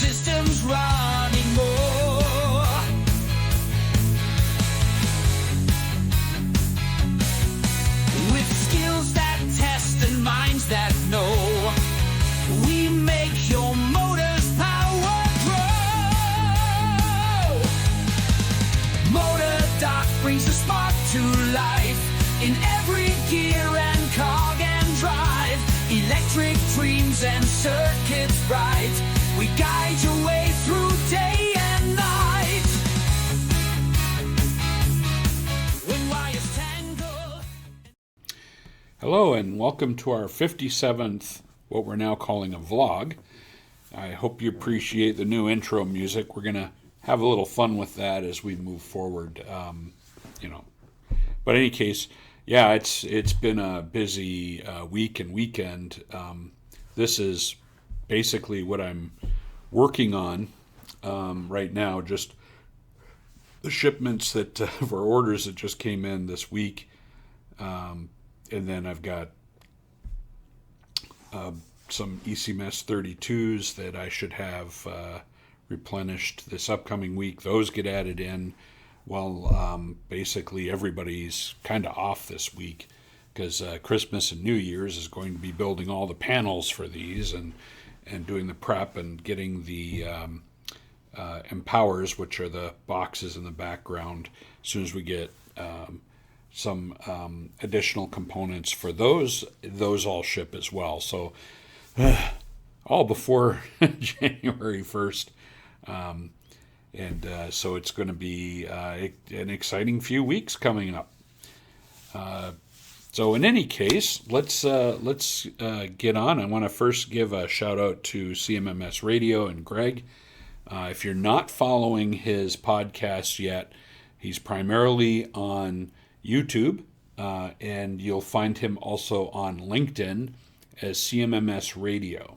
systems running more. With skills that test and minds that know, we make your motor's power grow. MotorDoc brings the spark to life in every gear and cog and drive. Electric dreams and circuits bright, we guide your way through day and night. When wires tangle. Hello and welcome to our 57th, what we're now calling a vlog. I hope you appreciate the new intro music. We're going to have a little fun with that as we move forward, But in any case, yeah, it's been a busy week and weekend. This is basically what I'm working on right now, just the shipments that for orders that just came in this week. And then I've got some ECMS 32s that I should have replenished this upcoming week. Those get added in. Well, basically everybody's kind of off this week because Christmas and New Year's is going to be building all the panels for these and doing the prep and getting the empowers, which are the boxes in the background. As soon as we get some additional components for those all ship as well. So all before January 1st. So it's going to be an exciting few weeks coming up. So in any case, let's get on. I want to first give a shout out to CMMSRadio and Greg. If you're not following his podcast yet, he's primarily on YouTube, and you'll find him also on LinkedIn as CMMSRadio.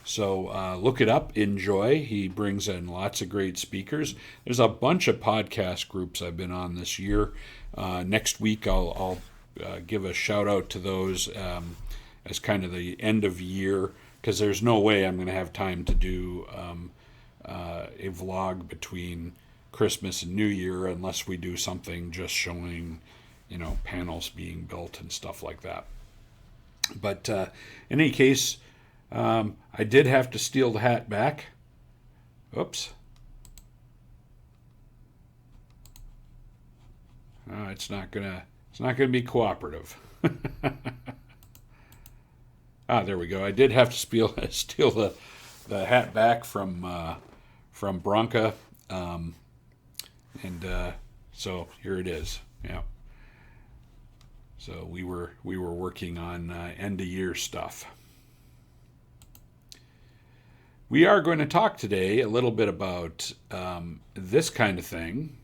So look it up, enjoy. He brings in lots of great speakers. There's a bunch of podcast groups I've been on this year. Next week I'll give a shout out to those as kind of the end of year, because there's no way I'm going to have time to do a vlog between Christmas and New Year unless we do something just showing, panels being built and stuff like that. But in any case, I did have to steal the hat back. Oops. It's not gonna be cooperative. There we go. I did have to steal the hat back from Bronca, so here it is. Yeah. So we were working on end of year stuff. We are going to talk today a little bit about this kind of thing.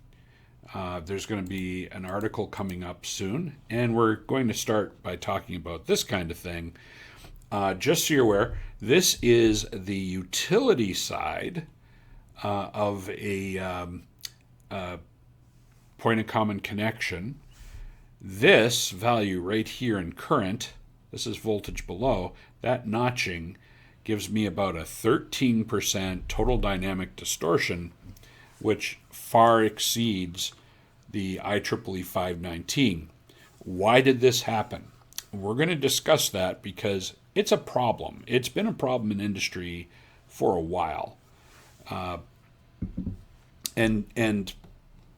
There's going to be an article coming up soon, and we're going to start by talking about this kind of thing. Just so you're aware, this is the utility side of a point of common connection. This value right here in current, this is voltage below, that notching gives me about a 13% total dynamic distortion, which far exceeds the IEEE 519. Why did this happen? We're going to discuss that because it's a problem. It's been a problem in industry for a while. And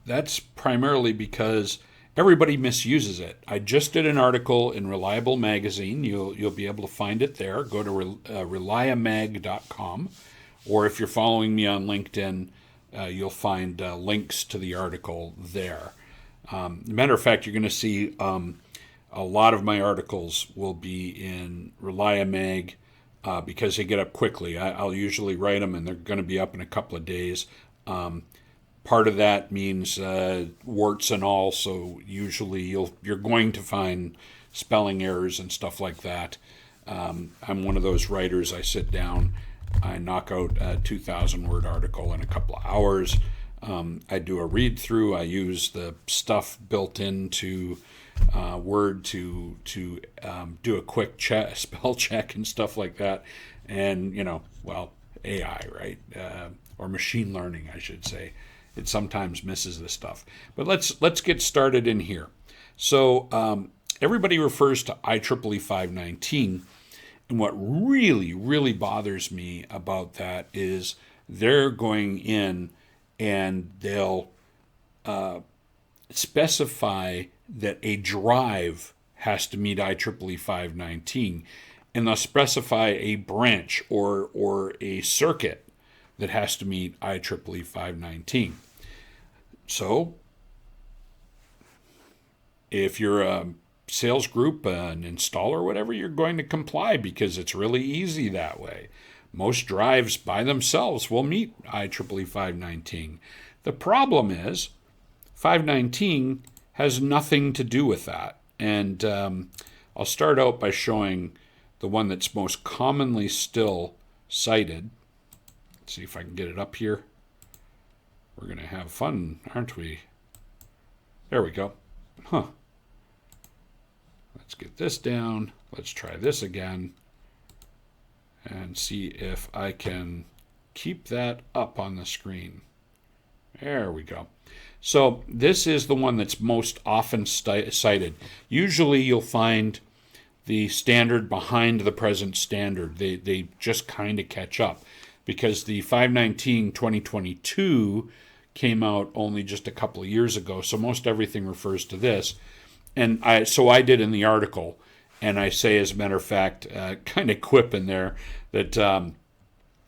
that's primarily because everybody misuses it. I just did an article in Reliable Magazine. You'll be able to find it there. Go to reliamag.com, or if you're following me on LinkedIn, you'll find links to the article there. Matter of fact, you're going to see a lot of my articles will be in Reliamag because they get up quickly. I'll usually write them, and they're going to be up in a couple of days. Part of that means warts and all, so usually you're going to find spelling errors and stuff like that. I'm one of those writers. I sit down, I knock out a 2,000-word article in a couple of hours. I do a read-through. I use the stuff built into Word to do a quick spell check and stuff like that. And, AI, right? Or machine learning, I should say. It sometimes misses this stuff. But let's get started in here. So everybody refers to IEEE 519, and what really, really bothers me about that is they're going in and they'll specify that a drive has to meet IEEE 519, and they'll specify a branch or a circuit that has to meet IEEE 519. So if you're a sales group, an installer, whatever, you're going to comply because it's really easy that way. Most drives by themselves will meet IEEE 519. The problem is 519 has nothing to do with that. And I'll start out by showing the one that's most commonly still cited. Let's see if I can get it up here. We're going to have fun, aren't we? There we go. Let's get this down. Let's try this again and see if I can keep that up on the screen. There we go. So this is the one that's most often cited. Usually you'll find the standard behind the present standard. They just kind of catch up because the 519 2022 came out only just a couple of years ago, so most everything refers to this. And I did in the article, and I say, as a matter of fact, kind of quip in there that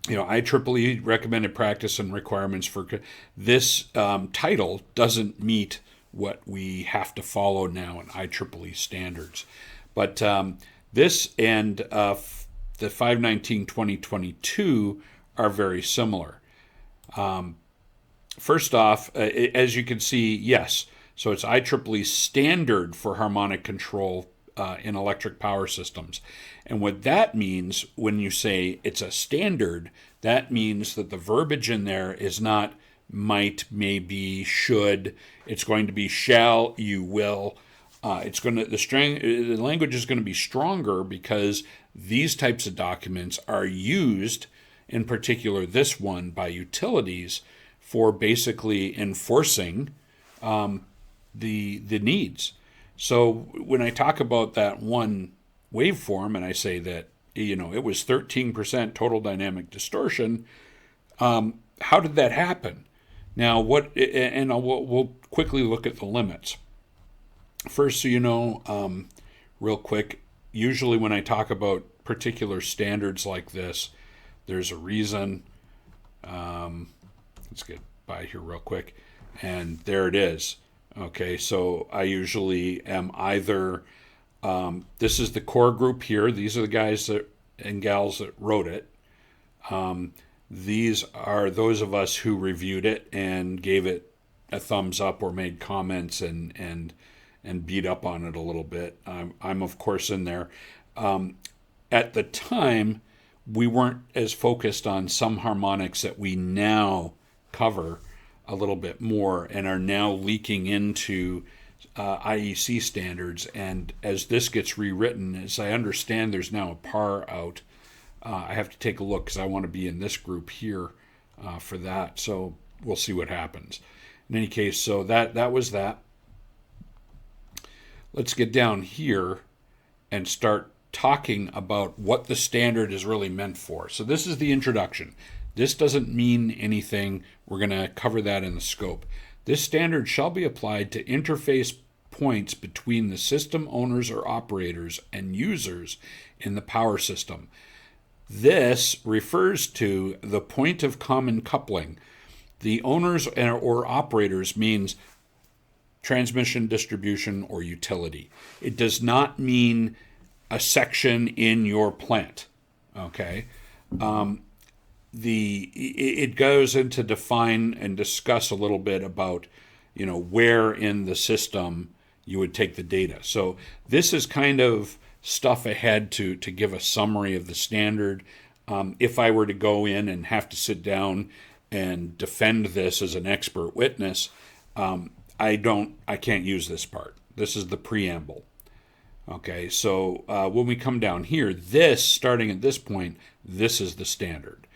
IEEE recommended practice and requirements for this title doesn't meet what we have to follow now in IEEE standards. But this and the 519 2022 are very similar. First off, as you can see, yes, so it's IEEE standard for harmonic control in electric power systems. And what that means when you say it's a standard, that means that the verbiage in there is not might, maybe, should. It's going to be shall, you will. The language is going to be stronger because these types of documents are used, in particular this one, by utilities for basically enforcing the needs. So when I talk about that one waveform and I say that it was 13% total dynamic distortion, how did that happen? Now we'll quickly look at the limits. First, so you know, real quick, usually when I talk about particular standards like this, there's a reason. Let's get by here real quick, and there it is. Okay, so I usually am either, this is the core group here. These are the guys and gals that wrote it. These are those of us who reviewed it and gave it a thumbs up or made comments and beat up on it a little bit. I'm of course in there. At the time, we weren't as focused on some harmonics that we now cover a little bit more and are now leaking into IEC standards. And as this gets rewritten, as I understand, there's now a PAR out. I have to take a look because I want to be in this group here for that. So we'll see what happens. In any case, so that was that. Let's get down here and start talking about what the standard is really meant for. So this is the introduction. This doesn't mean anything. We're going to cover that in the scope. This standard shall be applied to interface points between the system owners or operators and users in the power system. This refers to the point of common coupling. The owners or operators means transmission, distribution, or utility. It does not mean a section in your plant. Okay? It goes into define and discuss a little bit about, where in the system you would take the data. So this is kind of stuff ahead to give a summary of the standard. If I were to go in and have to sit down and defend this as an expert witness, I can't use this part. This is the preamble. Okay, so when we come down here, starting at this point, this is the standard.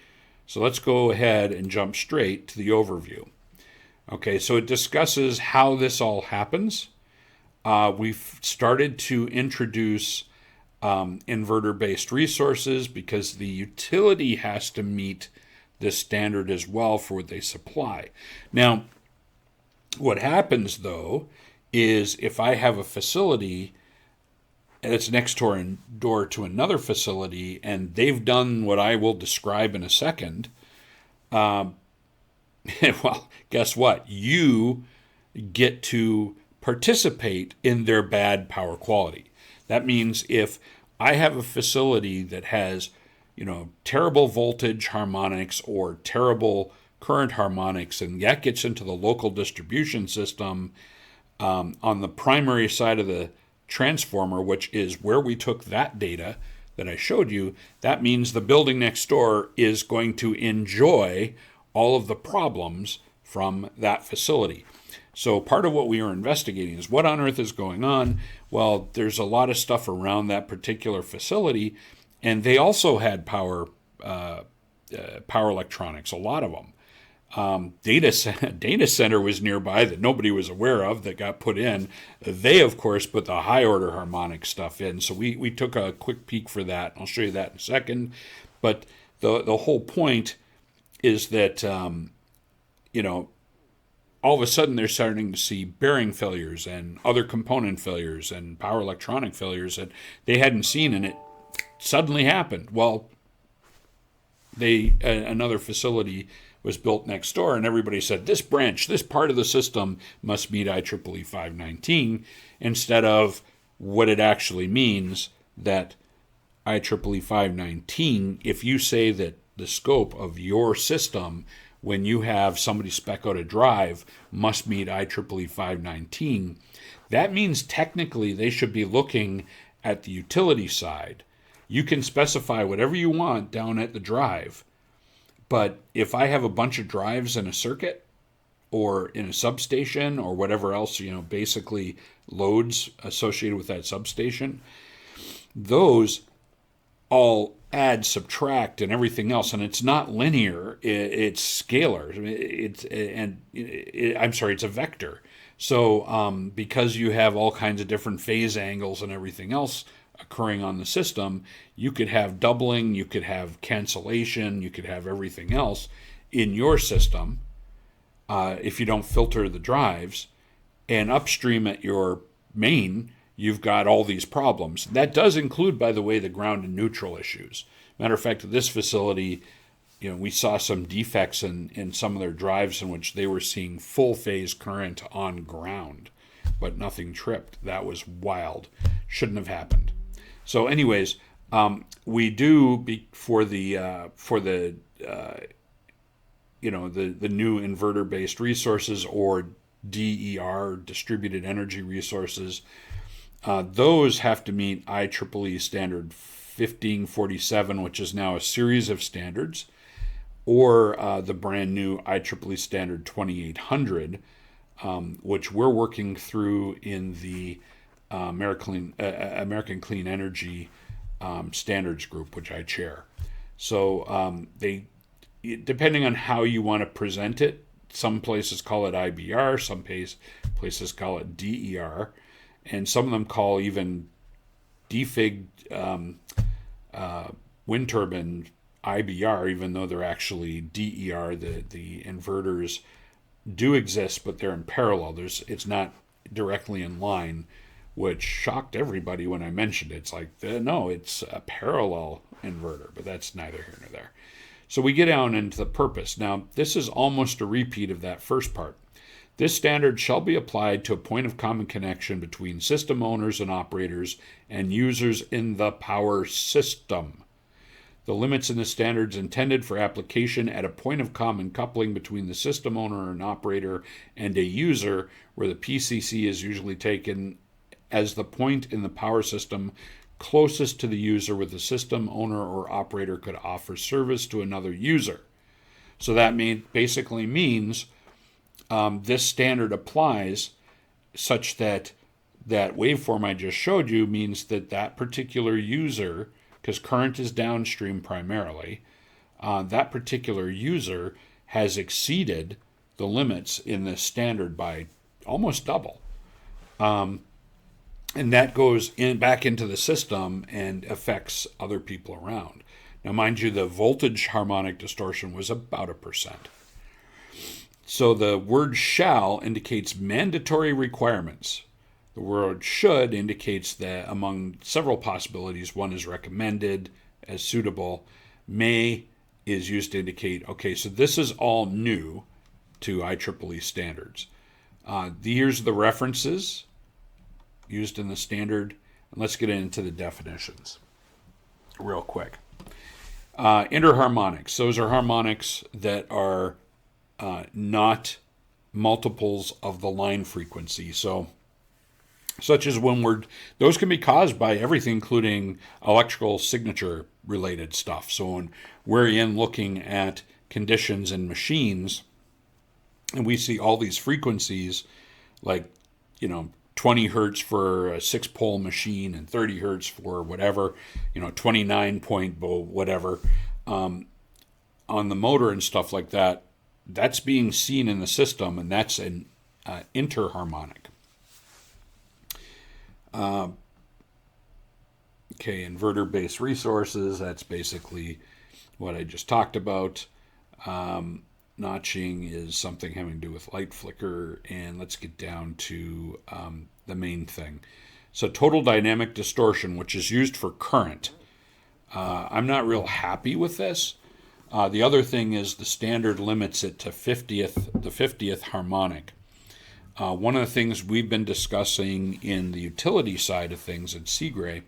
So let's go ahead and jump straight to the overview. Okay, so it discusses how this all happens. We've started to introduce inverter-based resources because the utility has to meet this standard as well for what they supply. Now, what happens, though, is if I have a facility that's next door to another facility and they've done what I will describe in a second, well, guess what? You get to participate in their bad power quality. That means if I have a facility that has, terrible voltage harmonics or terrible current harmonics, and that gets into the local distribution system on the primary side of the transformer, which is where we took that data that I showed you, that means the building next door is going to enjoy all of the problems from that facility. So part of what we are investigating is what on earth is going on. Well, there's a lot of stuff around that particular facility, and they also had power electronics, a lot of them. Data center was nearby that nobody was aware of that got put in. They, of course, put the high order harmonic stuff in. So we took a quick peek for that. I'll show you that in a second. But the whole point is that, all of a sudden they're starting to see bearing failures and other component failures and power electronic failures that they hadn't seen, and it suddenly happened. Well, another facility was built next door, and everybody said, this part of the system must meet IEEE 519, instead of what it actually means, that IEEE 519, if you say that the scope of your system, when you have somebody spec out a drive, must meet IEEE 519, that means technically they should be looking at the utility side. You can specify whatever you want down at the drive, but if I have a bunch of drives in a circuit or in a substation or whatever else, basically loads associated with that substation, those all add, subtract, and everything else, and it's not linear. It's scalar. It's a vector. So because you have all kinds of different phase angles and everything else occurring on the system, you could have doubling, you could have cancellation, you could have everything else in your system if you don't filter the drives. And upstream at your main, you've got all these problems. That does include, by the way, the ground and neutral issues. Matter of fact, at this facility, we saw some defects in some of their drives in which they were seeing full phase current on ground, but nothing tripped. That was wild. Shouldn't have happened. So anyways, we do for the new inverter-based resources, or DER, distributed energy resources. Those have to meet IEEE standard 1547, which is now a series of standards, or the brand new IEEE standard 2800, which we're working through in the American Clean Energy Standards Group, which I chair. So depending on how you want to present it, some places call it IBR, some places call it DER, and some of them call even defig wind turbine IBR, even though they're actually DER. The inverters do exist, but they're in parallel. It's not directly in line, which shocked everybody when I mentioned it. It's like, no, it's a parallel inverter, but that's neither here nor there. So we get down into the purpose. Now, this is almost a repeat of that first part. This standard shall be applied to a point of common connection between system owners and operators and users in the power system. The limits in the standards intended for application at a point of common coupling between the system owner and operator and a user, where the PCC is usually taken as the point in the power system closest to the user where the system owner or operator could offer service to another user. So that basically means this standard applies such that that waveform I just showed you means that that particular user, because current is downstream primarily, that particular user has exceeded the limits in this standard by almost double. And that goes back into the system and affects other people around. Now, mind you, the voltage harmonic distortion was about 1%. So the word shall indicates mandatory requirements. The word should indicates that among several possibilities, one is recommended as suitable. May is used to indicate, okay, so this is all new to IEEE standards. Here's the references used in the standard. And let's get into the definitions real quick. Interharmonics. Those are harmonics that are not multiples of the line frequency. So, such as when those can be caused by everything, including electrical signature related stuff. So when we're looking at conditions in machines, and we see all these frequencies, like, 20 hertz for a 6-pole machine and 30 hertz for whatever, 29 point whatever, on the motor and stuff like that, that's being seen in the system, and that's an interharmonic. Inverter-based resources, that's basically what I just talked about. Notching is something having to do with light flicker, and let's get down to the main thing. So total dynamic distortion, which is used for current. I'm not real happy with this. The other thing is the standard limits it to the 50th harmonic. One of the things we've been discussing in the utility side of things at Seagray,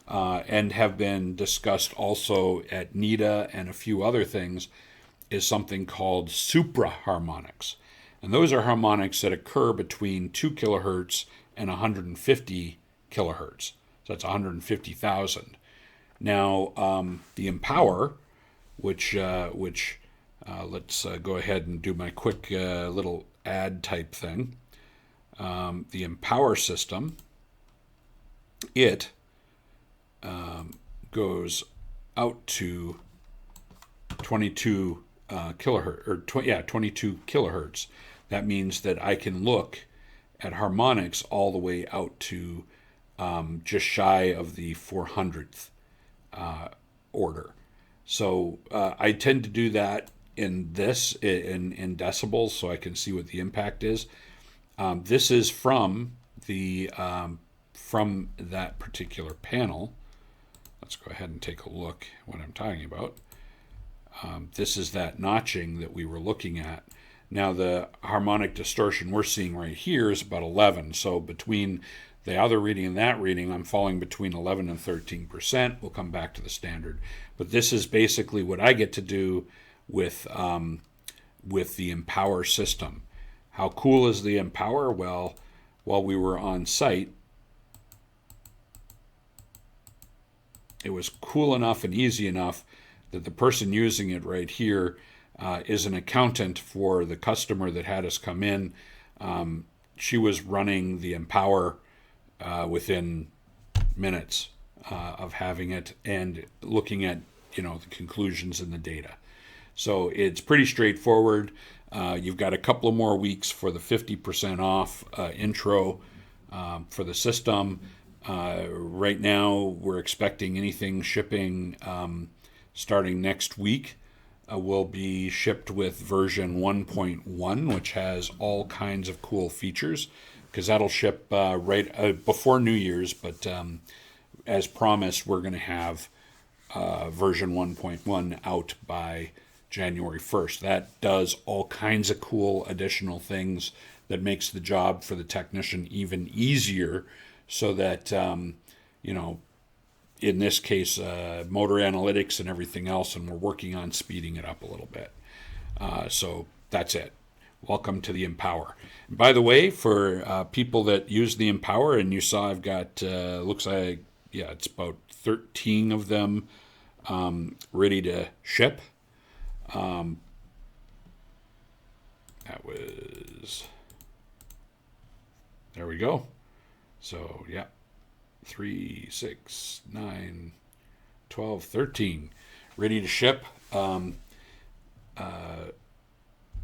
and have been discussed also at NIDA and a few other things, is something called supraharmonics. And those are harmonics that occur between 2 kilohertz and 150 kilohertz. So that's 150,000. Now, the Empower, which let's go ahead and do my quick little ad type thing. The Empower system, it goes out to 22 kilohertz, or 22 kilohertz. That means that I can look at harmonics all the way out to just shy of the 400th order. So I tend to do that in decibels, so I can see what the impact is. This is from that particular panel. Let's go ahead and take a look at what I'm talking about. This is that notching that we were looking at. Now the harmonic distortion we're seeing right here is about 11. So between the other reading and that reading, I'm falling between 11 and 13%. We'll come back to the standard. But this is basically what I get to do with the Empower system. How cool is the Empower? Well, while we were on site, it was cool enough and easy enough that the person using it right here is an accountant for the customer that had us come in. She was running the Empower within minutes of having it and looking at the conclusions and the data. So it's pretty straightforward. You've got a couple of more weeks for the 50% off intro for the system. Right now, we're expecting anything shipping starting next week will be shipped with version 1.1, which has all kinds of cool features, because that'll ship right before New Year's. But as promised, we're going to have version 1.1 out by January 1st. That does all kinds of cool additional things that makes the job for the technician even easier, so that, in this case, motor analytics and everything else, and we're working on speeding it up a little bit. So that's it. Welcome to the Empower. And by the way, for people that use the Empower, and you saw I've got, looks like, it's about 13 of them ready to ship. That was, there we go. So, 3, 6, 9, 12, 13 ready to ship.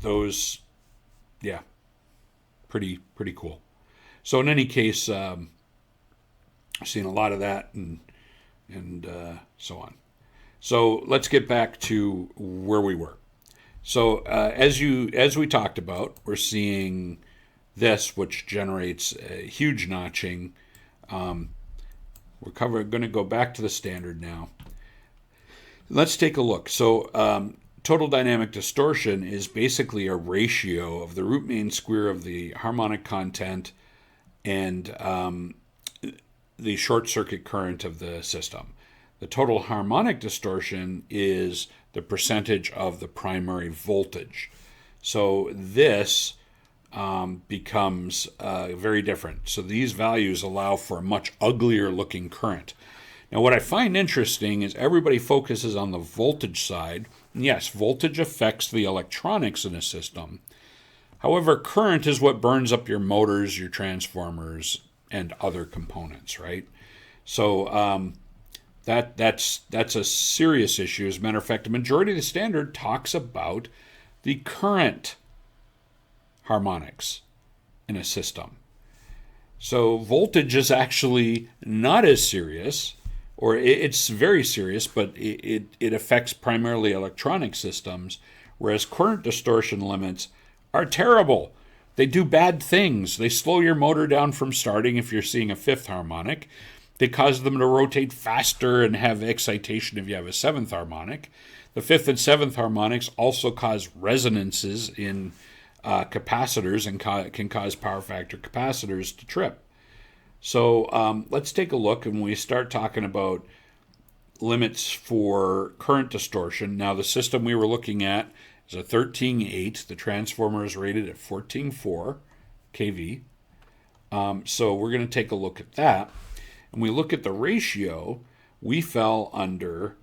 those, yeah, pretty cool. So in any case, I've seen a lot of that and so on. So let's get back to where we were. So as we talked about, we're seeing this, which generates a huge notching. We're going to go back to the standard now. Let's take a look. So total dynamic distortion is basically a ratio of the root main square of the harmonic content and the short circuit current of the system. The total harmonic distortion is the percentage of the primary voltage. So this becomes very different. So these values allow for a much uglier looking current. Now what I find interesting is everybody focuses on the voltage side. Yes, voltage affects the electronics in a system. However, current is what burns up your motors, your transformers, and other components, right? So that's a serious issue. As a matter of fact, the majority of the standard talks about the current harmonics in a system. So voltage is actually not as serious, or it's very serious, but it affects primarily electronic systems, whereas current distortion limits are terrible. They do bad things. They slow your motor down from starting if you're seeing a fifth harmonic. They cause them to rotate faster and have excitation if you have a seventh harmonic. The fifth and seventh harmonics also cause resonances in capacitors and can cause power factor capacitors to trip. So let's take a look, and when we start talking about limits for current distortion. Now the system we were looking at is a 13.8. The transformer is rated at 14.4 kV. So we're going to take a look at that. And we look at the ratio, we fell under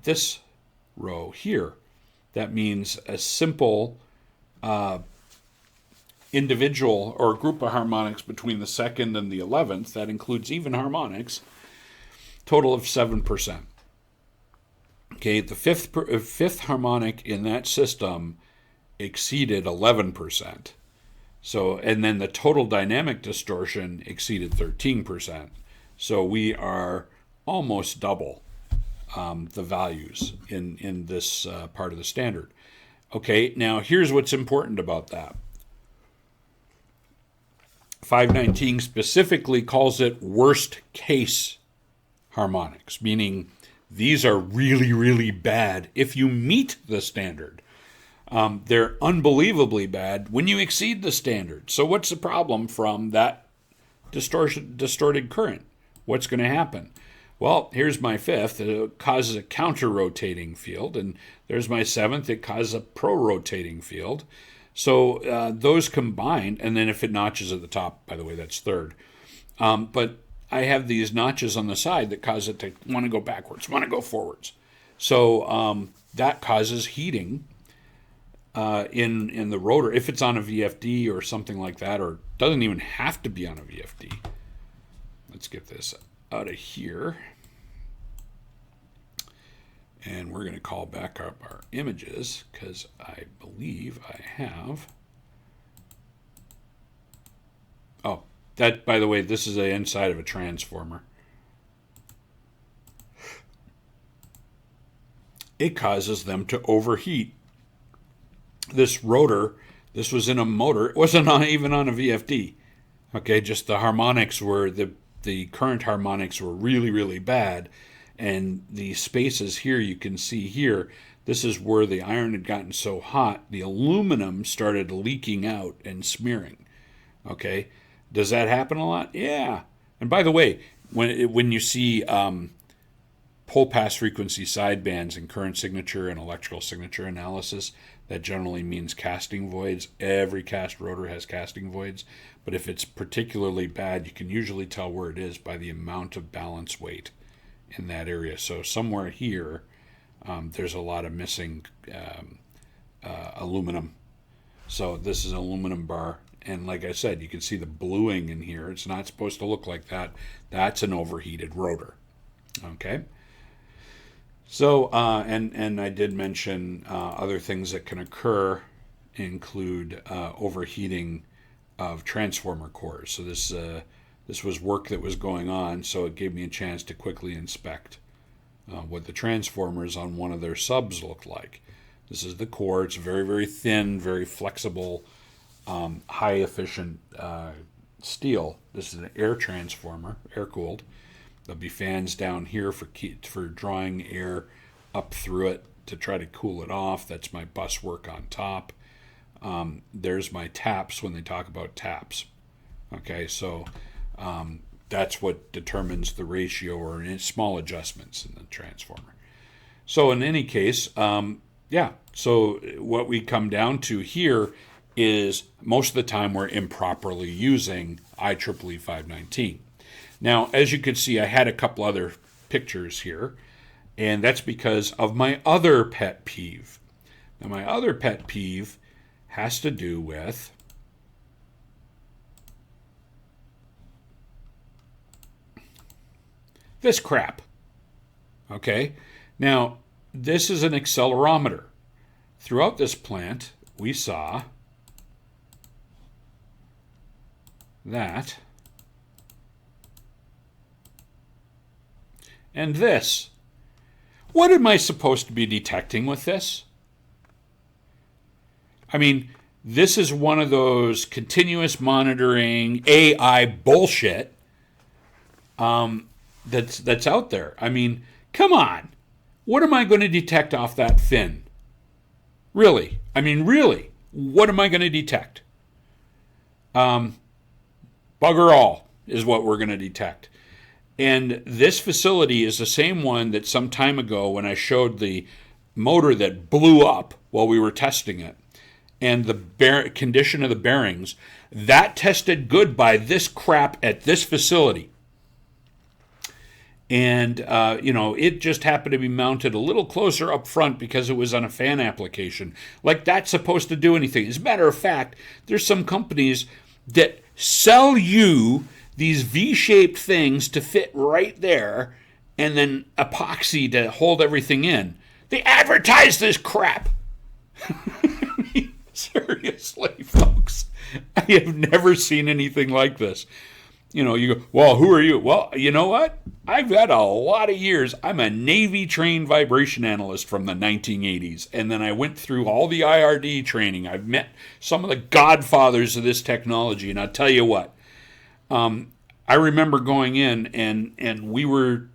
this row here. That means a simple individual or group of harmonics between the second and the 11th, that includes even harmonics, total of 7%. Okay, the fifth harmonic in that system exceeded 11%. So, and then the total dynamic distortion exceeded 13%. So we are almost double the values in this part of the standard. Okay, now here's what's important about that. 519 specifically calls it worst case harmonics, meaning these are really, really bad if you meet the standard. They're unbelievably bad when you exceed the standard. So what's the problem from that distorted current? What's going to happen? Well, here's my fifth. It causes a counter-rotating field. And there's my seventh. It causes a pro-rotating field. So those combined, and then if it notches at the top, by the way, that's third. But I have these notches on the side that cause it to want to go backwards, want to go forwards. So that causes heating in the rotor, if it's on a VFD or something like that, or doesn't even have to be on a VFD. Let's get this out of here. And we're going to call back up our images because I believe I have. Oh, that, by the way, this is the inside of a transformer. It causes them to overheat. This rotor, this was in a motor. It wasn't even on a VFD. Okay, just the harmonics were, the current harmonics were really, really bad. And the spaces here, you can see here, this is where the iron had gotten so hot, the aluminum started leaking out and smearing. Okay, does that happen a lot? Yeah. And by the way, when you see pole pass frequency sidebands in current signature and electrical signature analysis, that generally means casting voids. Every cast rotor has casting voids. But if it's particularly bad, you can usually tell where it is by the amount of balance weight in that area. So somewhere here, there's a lot of missing aluminum. So this is an aluminum bar. And like I said, you can see the bluing in here. It's not supposed to look like that. That's an overheated rotor. Okay. So, and I did mention other things that can occur include overheating of transformer cores. So this was work that was going on, so it gave me a chance to quickly inspect what the transformers on one of their subs looked like. This is the core. It's very, very thin, very flexible, high efficient steel. This is an air transformer, air cooled. There'll be fans down here for drawing air up through it to try to cool it off. That's my bus work on top. There's my taps when they talk about taps. Okay, so that's what determines the ratio or small adjustments in the transformer. So in any case, so what we come down to here is most of the time we're improperly using IEEE 519. Now, as you can see, I had a couple other pictures here, and that's because of my other pet peeve. Now, my other pet peeve has to do with this crap. Okay? Now, this is an accelerometer. Throughout this plant, we saw that and this. What am I supposed to be detecting with this? I mean, this is one of those continuous monitoring AI bullshit that's out there. I mean, come on. What am I going to detect off that fin? Really? I mean, really? What am I going to detect? Bugger all is what we're going to detect. And this facility is the same one that some time ago when I showed the motor that blew up while we were testing it and the condition of the bearings, that tested good by this crap at this facility. And, it just happened to be mounted a little closer up front because it was on a fan application. Like that's supposed to do anything. As a matter of fact, there's some companies that sell you these V-shaped things to fit right there and then epoxy to hold everything in. They advertise this crap. I mean, seriously, folks. I have never seen anything like this. You go, well, who are you? Well, you know what? I've got a lot of years. I'm a Navy-trained vibration analyst from the 1980s. And then I went through all the IRD training. I've met some of the godfathers of this technology. And I'll tell you what. I remember going in and we were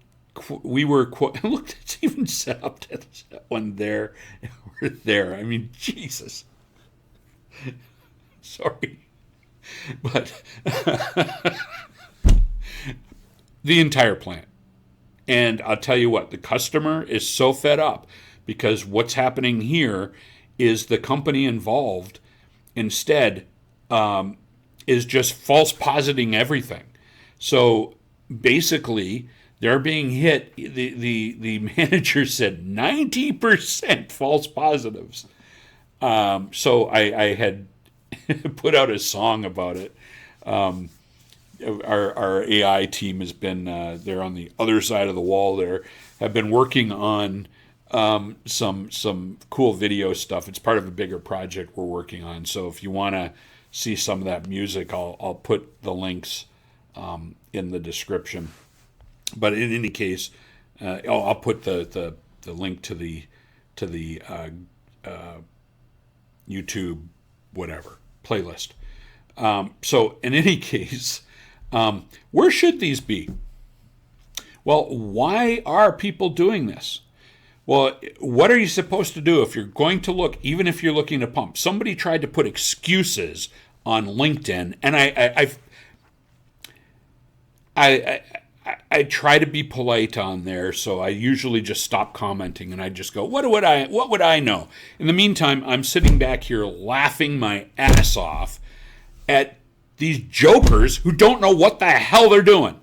look, it's even set up to that one there. We're there. I mean, Jesus. Sorry. But the entire plant. And I'll tell you what, the customer is so fed up because what's happening here is the company involved instead is just false positing everything. So basically, they're being hit. The manager said 90% false positives. So I had put out a song about it. Our AI team has been they're on the other side of the wall there, have been working on some cool video stuff. It's part of a bigger project we're working on. So if you want to see some of that music, I'll put the links in the description. But in any case, I'll put the link to the YouTube whatever playlist. So in any case, where should these be? Well, why are people doing this? Well, what are you supposed to do if you're going to look, even if you're looking to pump? Somebody tried to put excuses on LinkedIn, and I try to be polite on there, so I usually just stop commenting and I just go, what would I know? In the meantime, I'm sitting back here laughing my ass off at these jokers who don't know what the hell they're doing.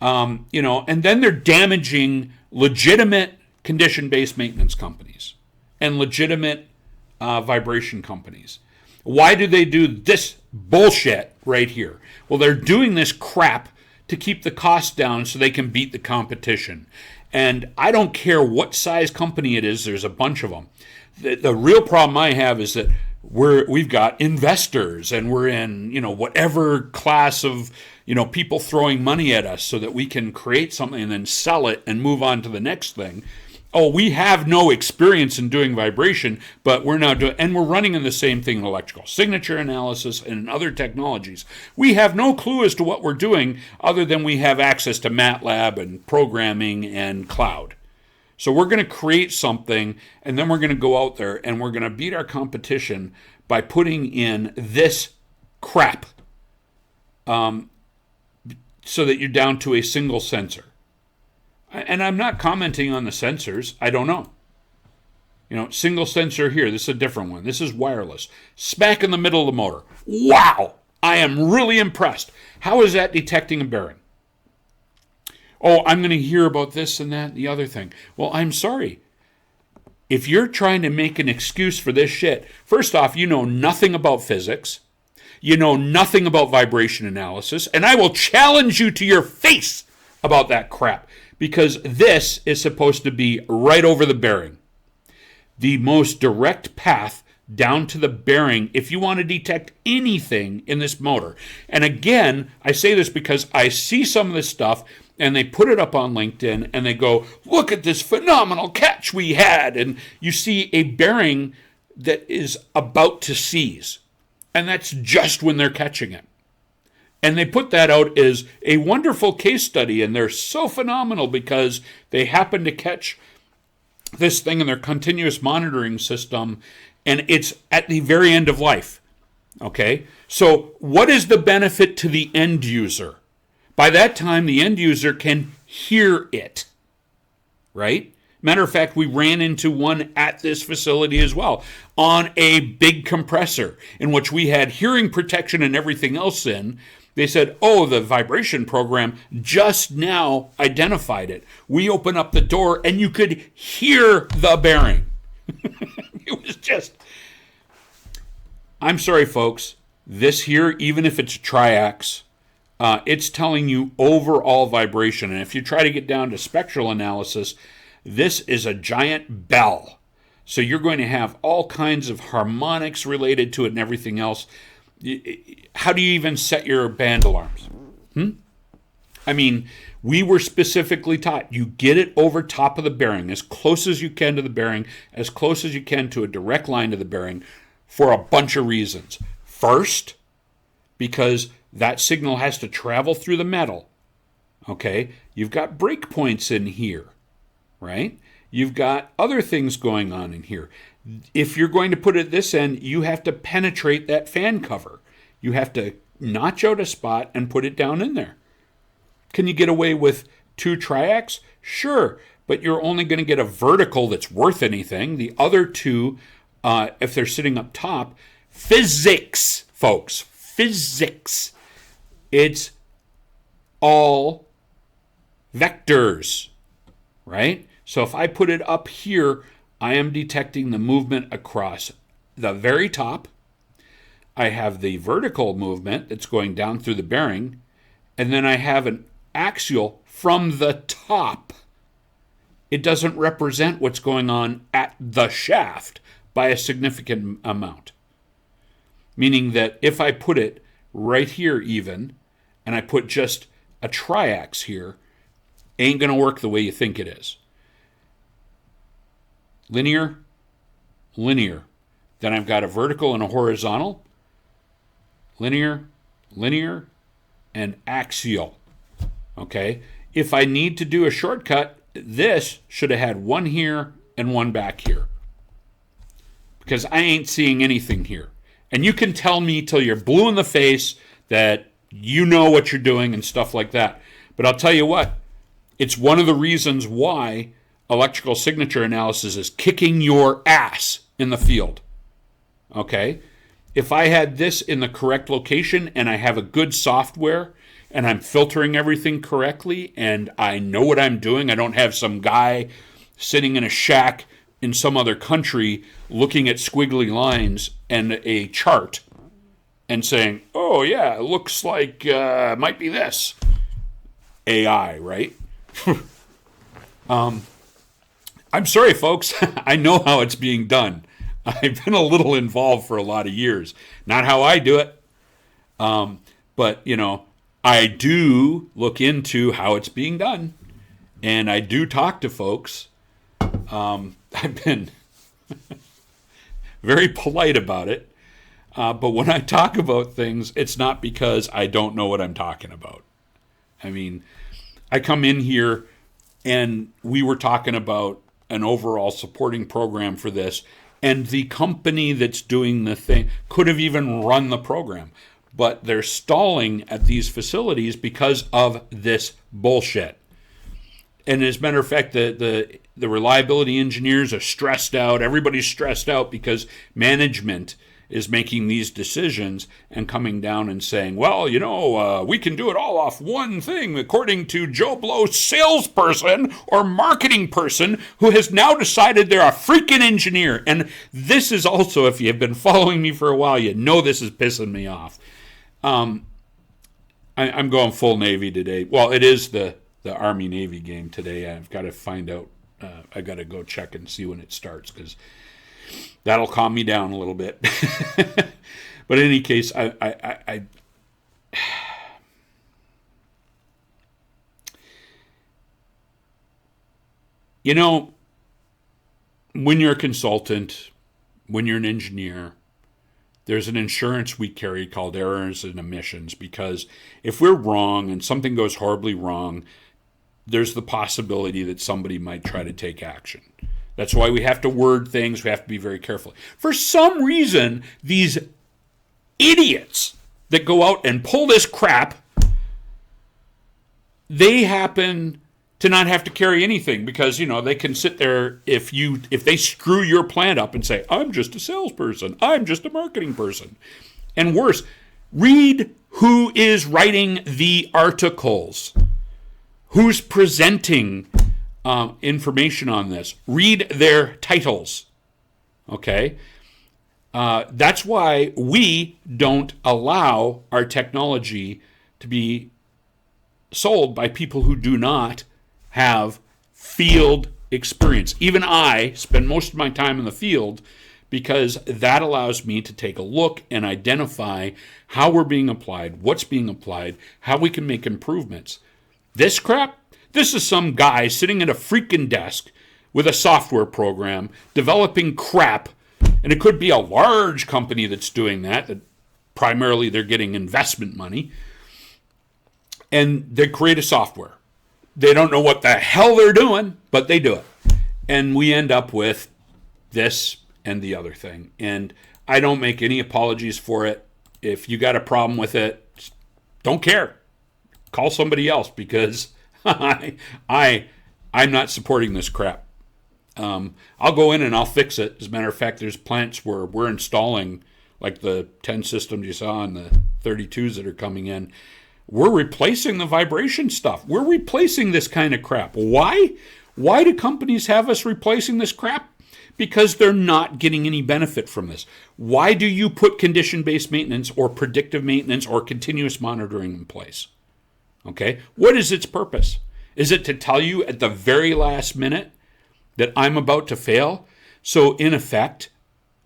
And then they're damaging legitimate condition-based maintenance companies and legitimate vibration companies. Why do they do this bullshit right here? Well, they're doing this crap to keep the cost down so they can beat the competition. And I don't care what size company it is, there's a bunch of them. The real problem I have is that we've got investors and we're in, whatever class of, people throwing money at us so that we can create something and then sell it and move on to the next thing. Oh, we have no experience in doing vibration, but we're now doing, and we're running in the same thing in electrical signature analysis and in other technologies. We have no clue as to what we're doing other than we have access to MATLAB and programming and cloud. So we're going to create something, and then we're going to go out there and we're going to beat our competition by putting in this crap so that you're down to a single sensor. And I'm not commenting on the sensors. I don't know. Single sensor here. This is a different one. This is wireless. Smack in the middle of the motor. Wow! I am really impressed. How is that detecting a bearing? Oh, I'm going to hear about this and that and the other thing. Well, I'm sorry. If you're trying to make an excuse for this shit, first off, you know nothing about physics. You know nothing about vibration analysis. And I will challenge you to your face about that crap. Because this is supposed to be right over the bearing. The most direct path down to the bearing if you want to detect anything in this motor. And again, I say this because I see some of this stuff and they put it up on LinkedIn and they go, look at this phenomenal catch we had. And you see a bearing that is about to seize. And that's just when they're catching it. And they put that out as a wonderful case study, and they're so phenomenal because they happen to catch this thing in their continuous monitoring system, and it's at the very end of life. Okay? So what is the benefit to the end user? By that time, the end user can hear it, right? Matter of fact, we ran into one at this facility as well on a big compressor in which we had hearing protection and everything else in. They said, oh, the vibration program just now identified it. We open up the door and you could hear the bearing. It was just... I'm sorry, folks. This here, even if it's triax, it's telling you overall vibration. And if you try to get down to spectral analysis, this is a giant bell. So you're going to have all kinds of harmonics related to it and everything else. How do you even set your band alarms? I mean, we were specifically taught you get it over top of the bearing, as close as you can to the bearing, as close as you can to a direct line to the bearing, for a bunch of reasons. First, because that signal has to travel through the metal. Okay? You've got breakpoints in here, right? You've got other things going on in here. If you're going to put it at this end, you have to penetrate that fan cover. You have to notch out a spot and put it down in there. Can you get away with 2 triacs? Sure, but you're only going to get a vertical that's worth anything. The other 2, if they're sitting up top, physics, folks, physics. It's all vectors, right? So if I put it up here, I am detecting the movement across the very top. I have the vertical movement that's going down through the bearing, and then I have an axial from the top. It doesn't represent what's going on at the shaft by a significant amount. Meaning that if I put it right here even, and I put just a triax here, ain't going to work the way you think it is. Linear, linear. Then I've got a vertical and a horizontal. Linear, linear, and axial. Okay? If I need to do a shortcut, this should have had one here and one back here. Because I ain't seeing anything here. And you can tell me till you're blue in the face that you know what you're doing and stuff like that. But I'll tell you what, it's one of the reasons why electrical signature analysis is kicking your ass in the field. Okay? If I had this in the correct location and I have a good software and I'm filtering everything correctly and I know what I'm doing, I don't have some guy sitting in a shack in some other country looking at squiggly lines and a chart and saying, oh yeah, it looks like it might be this. AI, right? I'm sorry, folks. I know how it's being done. I've been a little involved for a lot of years. Not how I do it, but, I do look into how it's being done, and I do talk to folks. I've been very polite about it, but when I talk about things, it's not because I don't know what I'm talking about. I mean, I come in here, and we were talking about an overall supporting program for this, and the company that's doing the thing could have even run the program, but they're stalling at these facilities because of this bullshit. And as a matter of fact, the reliability engineers are stressed out. Everybody's stressed out because management is making these decisions and coming down and saying, well, we can do it all off one thing, according to Joe Blow salesperson or marketing person who has now decided they're a freaking engineer. And this is also, if you've been following me for a while, you know this is pissing me off. I'm going full Navy today. Well, it is the Army-Navy game today. I've got to find out. I got to go check and see when it starts, because that'll calm me down a little bit. But in any case, I when you're a consultant, when you're an engineer, there's an insurance we carry called errors and omissions, because if we're wrong and something goes horribly wrong, there's the possibility that somebody might try to take action. That's why we have to word things. We have to be very careful. For some reason, these idiots that go out and pull this crap, they happen to not have to carry anything, because, they can sit there if they screw your plant up and say, I'm just a salesperson, I'm just a marketing person. And worse, read who is writing the articles, who's presenting information on this. Read their titles, okay? That's why we don't allow our technology to be sold by people who do not have field experience. Even I spend most of my time in the field, because that allows me to take a look and identify how we're being applied, what's being applied, how we can make improvements. This crap, this is some guy sitting at a freaking desk with a software program developing crap, and it could be a large company that's doing that primarily they're getting investment money, and they create a software. They don't know what the hell they're doing, but they do it. And we end up with this and the other thing. And I don't make any apologies for it. If you got a problem with it, don't care. Call somebody else, because I'm not supporting this crap. I'll go in and I'll fix it. As a matter of fact, there's plants where we're installing, like the 10 systems you saw and the 32s that are coming in. We're replacing the vibration stuff. We're replacing this kind of crap. Why? Why do companies have us replacing this crap? Because they're not getting any benefit from this. Why do you put condition-based maintenance or predictive maintenance or continuous monitoring in place? Okay? What is its purpose? Is it to tell you at the very last minute that I'm about to fail? So in effect,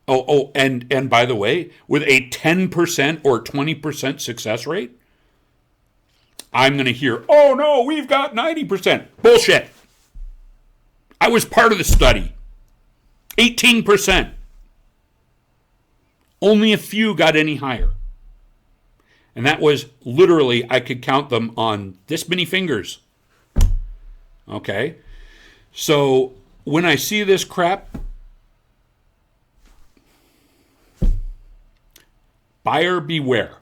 and by the way, with a 10% or 20% success rate, I'm going to hear, oh no, we've got 90%. Bullshit. I was part of the study. 18%. Only a few got any higher. And that was literally, I could count them on this many fingers. Okay? So when I see this crap, buyer beware.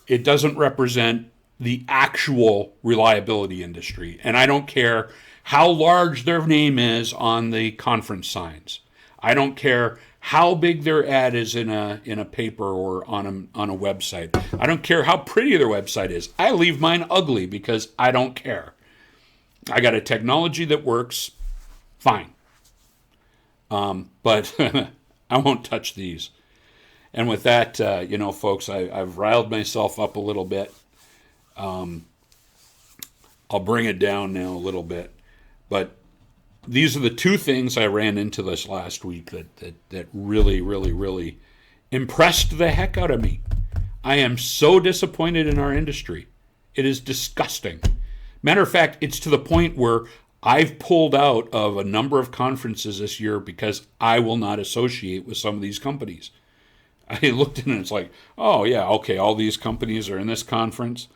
It doesn't represent the actual reliability industry. And I don't care how large their name is on the conference signs. I don't care how big their ad is in a paper or on a website. I don't care how pretty their website is. I leave mine ugly because I don't care. I got a technology that works fine. But I won't touch these. And with that, folks, I've riled myself up a little bit. I'll bring it down now a little bit. But these are the two things I ran into this last week that really, really, really impressed the heck out of me. I am so disappointed in our industry. It is disgusting. Matter of fact, it's to the point where I've pulled out of a number of conferences this year because I will not associate with some of these companies. I looked in and it's like, oh yeah, okay, all these companies are in this conference.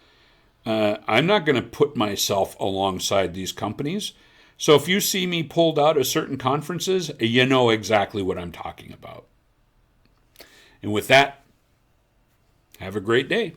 I'm not going to put myself alongside these companies. So if you see me pulled out of certain conferences, you know exactly what I'm talking about. And with that, have a great day.